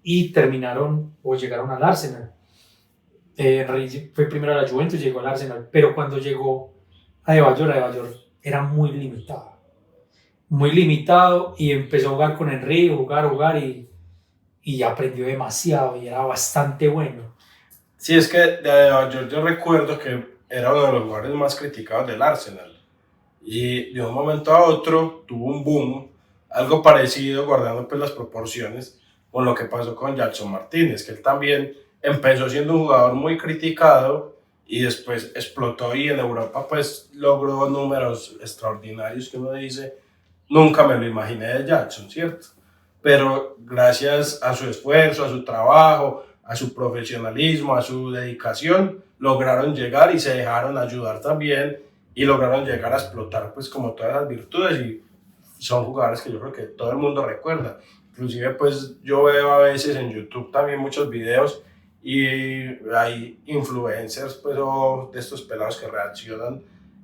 y terminaron o llegaron al Arsenal. Henry fue primero a la Juventus y llegó al Arsenal, pero cuando llegó a Adebayor era muy limitado, y empezó a jugar con Henry, jugar y aprendió demasiado y era bastante bueno. Sí, es que yo recuerdo que era uno de los jugadores más criticados del Arsenal y de un momento a otro tuvo un boom, algo parecido, guardando pues las proporciones, con lo que pasó con Jackson Martínez, que él también empezó siendo un jugador muy criticado y después explotó, y en Europa pues logró números extraordinarios que uno dice, nunca me lo imaginé de Jackson, ¿cierto? Pero gracias a su esfuerzo, a su trabajo, a su profesionalismo, a su dedicación, lograron llegar y se dejaron ayudar también y lograron llegar a explotar pues como todas las virtudes, y son jugadores que yo creo que todo el mundo recuerda. Inclusive pues yo veo a veces en YouTube también muchos videos y hay influencers pues o de estos pelados que reaccionan,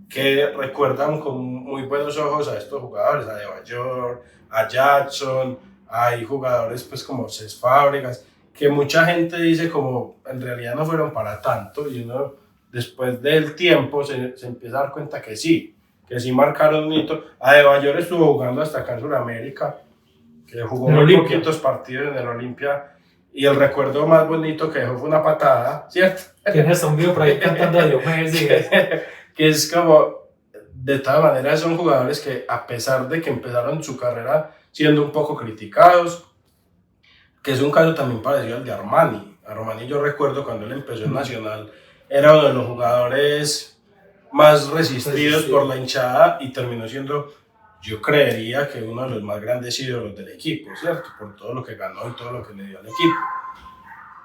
que recuerdan con muy buenos ojos a estos jugadores, a Adebayor, a Jackson. Hay jugadores pues como Cesc Fábregas, que mucha gente dice como en realidad no fueron para tanto, y uno después del tiempo se empieza a dar cuenta que sí marcaron un hito. Adebayor estuvo jugando hasta acá en Sudamérica, que jugó muy poquitos partidos en el Olimpia, y el recuerdo más bonito que dejó fue una patada, ¿cierto? Tienes un video por ahí cantando a Diomedes. Que es como, de todas maneras son jugadores que a pesar de que empezaron su carrera siendo un poco criticados, que es un caso también parecido al de Armani. Armani, yo recuerdo cuando él empezó en Nacional, era uno de los jugadores más resistidos por la hinchada y terminó siendo, yo creería que uno de los más grandes ídolos del equipo, ¿cierto? Por todo lo que ganó y todo lo que le dio al equipo.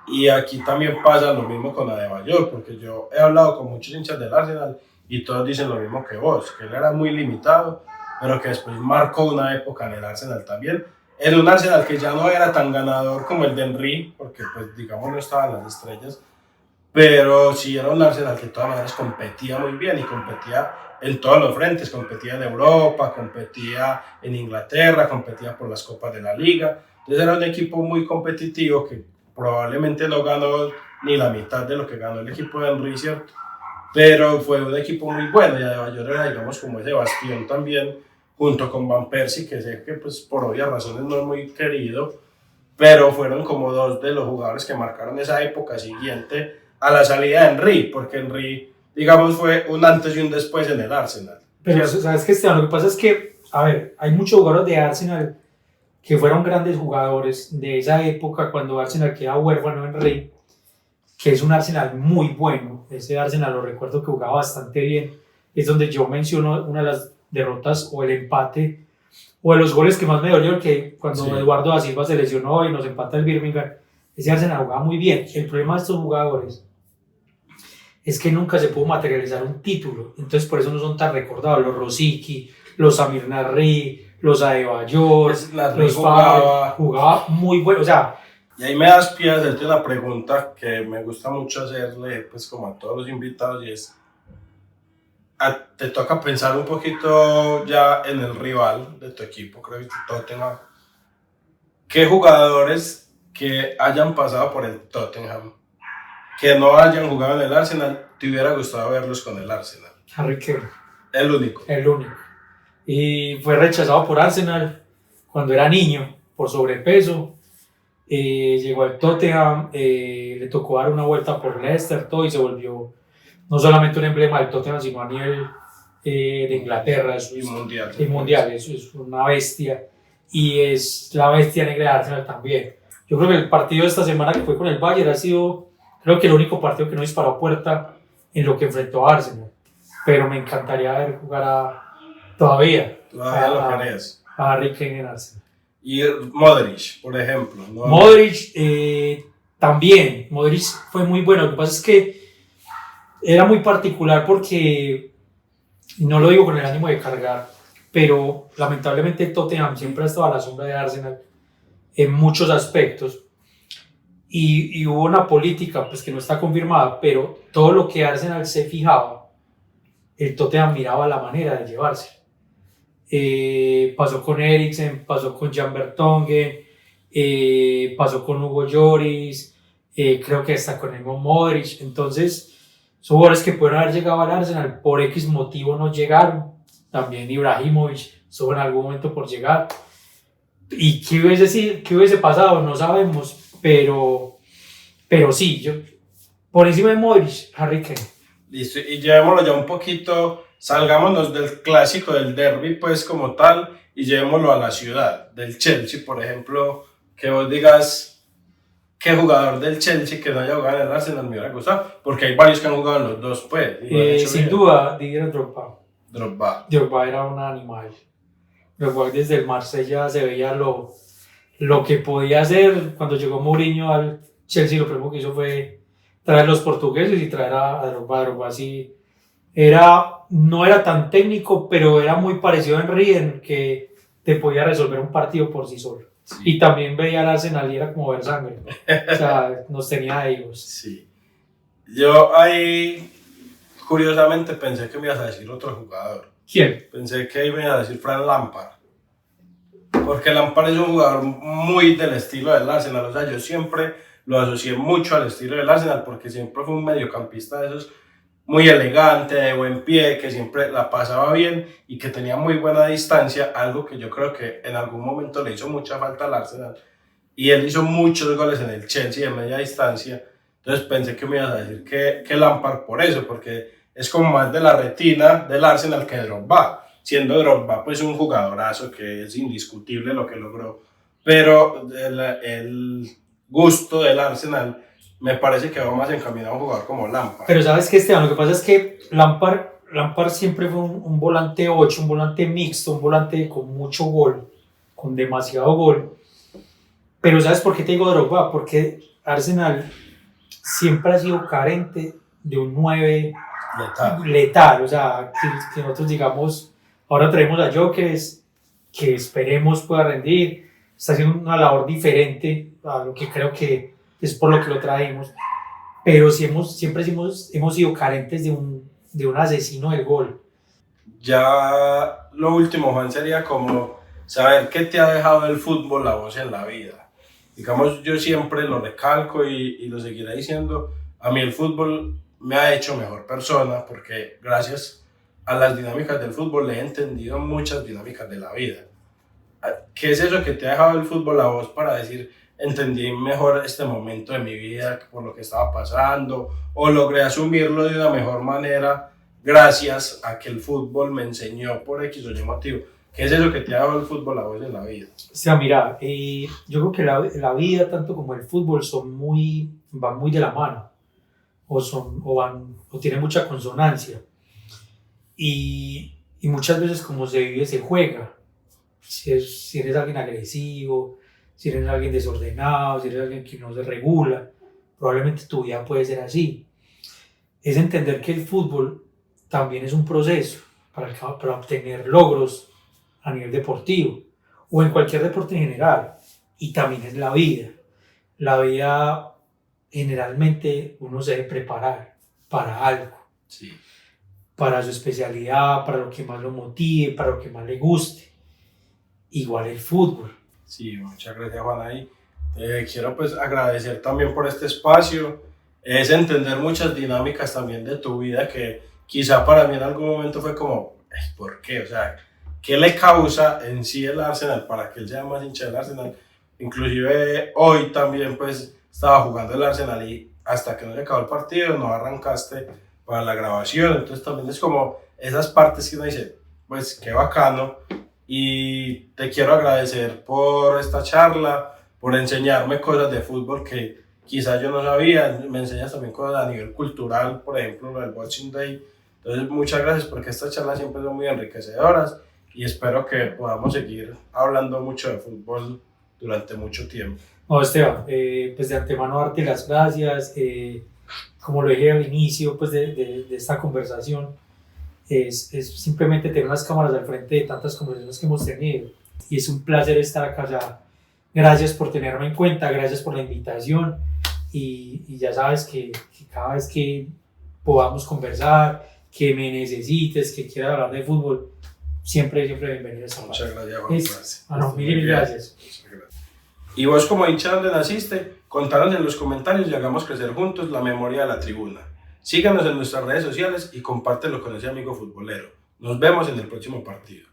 Y aquí también pasa lo mismo con Adebayor, porque yo he hablado con muchos hinchas del Arsenal y todos dicen lo mismo que vos, que él era muy limitado, pero que después marcó una época en el Arsenal también. En un Arsenal que ya no era tan ganador como el de Henry, porque pues digamos no estaban las estrellas, pero sí era un Arsenal que de todas maneras competía muy bien y competía en todos los frentes, competía en Europa, competía en Inglaterra, competía por las copas de la liga. Entonces era un equipo muy competitivo que probablemente no ganó ni la mitad de lo que ganó el equipo de Henry, ¿cierto? Pero fue un equipo muy bueno y Adebayor era, digamos, como ese bastión también, junto con Van Persie, que sé que pues, por obvias razones no es muy querido, pero fueron como dos de los jugadores que marcaron esa época siguiente a la salida de Henry, porque Henry, digamos, fue un antes y un después en el Arsenal. Pero, ¿sabes qué, Esteban? Lo que pasa es que, a ver, hay muchos jugadores de Arsenal que fueron grandes jugadores de esa época cuando Arsenal queda huérfano en Henry, que es un Arsenal muy bueno. Ese Arsenal lo recuerdo que jugaba bastante bien. Es donde yo menciono una de las derrotas o el empate o de los goles que más me dolió, que cuando Eduardo da Silva se lesionó y nos empata el Birmingham. Ese Arsenal jugaba muy bien. El problema de estos jugadores es que nunca se pudo materializar un título, entonces por eso no son tan recordados. Los Rosicky, los Samir Nasri, los Adebayor, los jugaba muy bueno, o sea. Y ahí me das pie a hacerte una pregunta que me gusta mucho hacerle, pues como a todos los invitados, y es, te toca pensar un poquito ya en el rival de tu equipo, creo que Tottenham. ¿Qué jugadores que hayan pasado por el Tottenham, que no hayan jugado en el Arsenal, te hubiera gustado verlos con el Arsenal? Harry Kane. El único. El único. Y fue rechazado por Arsenal cuando era niño, por sobrepeso. Llegó al Tottenham, le tocó dar una vuelta por Leicester, todo, y se volvió no solamente un emblema del Tottenham, sino a nivel de Inglaterra. Eso y mundial. Y mundial, eso es una bestia. Y es la bestia negra de Arsenal también. Yo creo que el partido de esta semana que fue con el Bayern ha sido, creo que el único partido que no disparó a puerta en lo que enfrentó a Arsenal. Pero me encantaría ver jugar Todavía lo querés. A Harry Kane en Arsenal. Y Modric, por ejemplo. ¿No? Modric también. Modric fue muy bueno. Lo que pasa es que era muy particular porque, no lo digo con el ánimo de cargar, pero lamentablemente Tottenham siempre ha estado a la sombra de Arsenal en muchos aspectos. Y hubo una política pues, que no está confirmada, pero todo lo que Arsenal se fijaba, el Tottenham miraba la manera de llevarse. Pasó con Eriksen, pasó con Jan Vertonghen, pasó con Hugo Lloris, creo que hasta con Emo Modric. Entonces son jugadores que pueden haber llegado al Arsenal, por X motivo no llegaron. También Ibrahimovic estuvo en algún momento por llegar, y qué hubiese pasado no sabemos, pero sí, yo por encima de Modric, Harry Kane. Listo, y llevémoslo ya un poquito, salgámonos del clásico del derby pues como tal y llevémoslo a la ciudad, del Chelsea, por ejemplo, que vos digas qué jugador del Chelsea que no haya jugado en el Arsenal me hubiera gustado, porque hay varios que han jugado en los dos pues. Sin duda, Didier Drogba. Drogba era un animal. Drogba desde el Marsella se veía lo que podía hacer. Cuando llegó Mourinho al Chelsea, lo primero que hizo fue traer los portugueses y traer a Drogba. Drogba sí no era tan técnico, pero era muy parecido a Henry en que te podía resolver un partido por sí solo. Sí. Y también veía al Arsenal y era como ver sangre. O sea, nos tenía a ellos. Sí. Yo ahí, curiosamente, pensé que me ibas a decir otro jugador. ¿Quién? Pensé que me ibas a decir Frank Lampard. Porque Lampard es un jugador muy del estilo del Arsenal. O sea, yo siempre lo asocié mucho al estilo del Arsenal porque siempre fue un mediocampista de esos muy elegante, de buen pie, que siempre la pasaba bien y que tenía muy buena distancia, algo que yo creo que en algún momento le hizo mucha falta al Arsenal. Y él hizo muchos goles en el Chelsea de media distancia. Entonces pensé que me ibas a decir que Lampard por eso, porque es como más de la retina del Arsenal que Drogba. Siendo Drogba pues un jugadorazo que es indiscutible lo que logró. Pero el gusto del Arsenal me parece que va más encaminado a un jugador como Lampard. Pero sabes que Esteban, lo que pasa es que Lampard siempre fue un volante 8, un volante mixto, un volante con mucho gol, con demasiado gol. Pero ¿sabes por qué te digo Drogba? Porque Arsenal siempre ha sido carente de un 9 letal. O sea, que nosotros digamos, ahora traemos a Gyökeres, que esperemos pueda rendir. Está haciendo una labor diferente a lo que creo que es por lo que lo traemos. Pero siempre hemos sido carentes de un asesino del gol. Ya lo último, Juan, sería como saber qué te ha dejado el fútbol a vos en la vida. Digamos, yo siempre lo recalco y lo seguiré diciendo, a mí el fútbol me ha hecho mejor persona porque gracias a las dinámicas del fútbol he entendido muchas dinámicas de la vida. ¿Qué es eso que te ha dejado el fútbol a vos para decir, entendí mejor este momento de mi vida por lo que estaba pasando o logré asumirlo de una mejor manera gracias a que el fútbol me enseñó por X o Y motivo? ¿Qué es eso que te ha dado el fútbol a vos en la vida? O sea, mira, yo creo que la vida, tanto como el fútbol, van muy de la mano, o tienen mucha consonancia. Y muchas veces como se vive, se juega. Si eres alguien agresivo, si eres alguien desordenado, si eres alguien que no se regula, probablemente tu vida puede ser así. Es entender que el fútbol también es un proceso para obtener logros a nivel deportivo o en cualquier deporte en general, y también es la vida. La vida generalmente uno se debe preparar para algo, Sí. para su especialidad, para lo que más lo motive, para lo que más le guste. Igual el fútbol. Sí, muchas gracias, Juan. Ahí quiero pues agradecer también por este espacio. Es entender muchas dinámicas también de tu vida que quizá para mí en algún momento fue como, ¿por qué? O sea, ¿qué le causa en sí el Arsenal para que él sea más hincha del Arsenal? Inclusive hoy también pues estaba jugando el Arsenal y hasta que no se acabó el partido no arrancaste para la grabación. Entonces también es como esas partes que uno dice, pues qué bacano. Y te quiero agradecer por esta charla, por enseñarme cosas de fútbol que quizás yo no sabía. Me enseñas también cosas a nivel cultural, por ejemplo, lo del Boxing Day. Entonces, muchas gracias porque estas charlas siempre son muy enriquecedoras y espero que podamos seguir hablando mucho de fútbol durante mucho tiempo. No, Esteban, pues de antemano darte las gracias. Como lo dije al inicio pues de esta conversación, es simplemente tener unas cámaras al frente de tantas conversaciones que hemos tenido y es un placer estar acá. Ya. Gracias por tenerme en cuenta, gracias por la invitación y ya sabes que cada vez que podamos conversar, que me necesites, que quieras hablar de fútbol, siempre bienvenido a esta parte. Muchas gracias, Juan. Mil gracias. Y vos como hincha donde naciste, contanos en los comentarios y hagamos crecer juntos la memoria de la tribuna. Síganos en nuestras redes sociales y compártelo con ese amigo futbolero. Nos vemos en el próximo partido.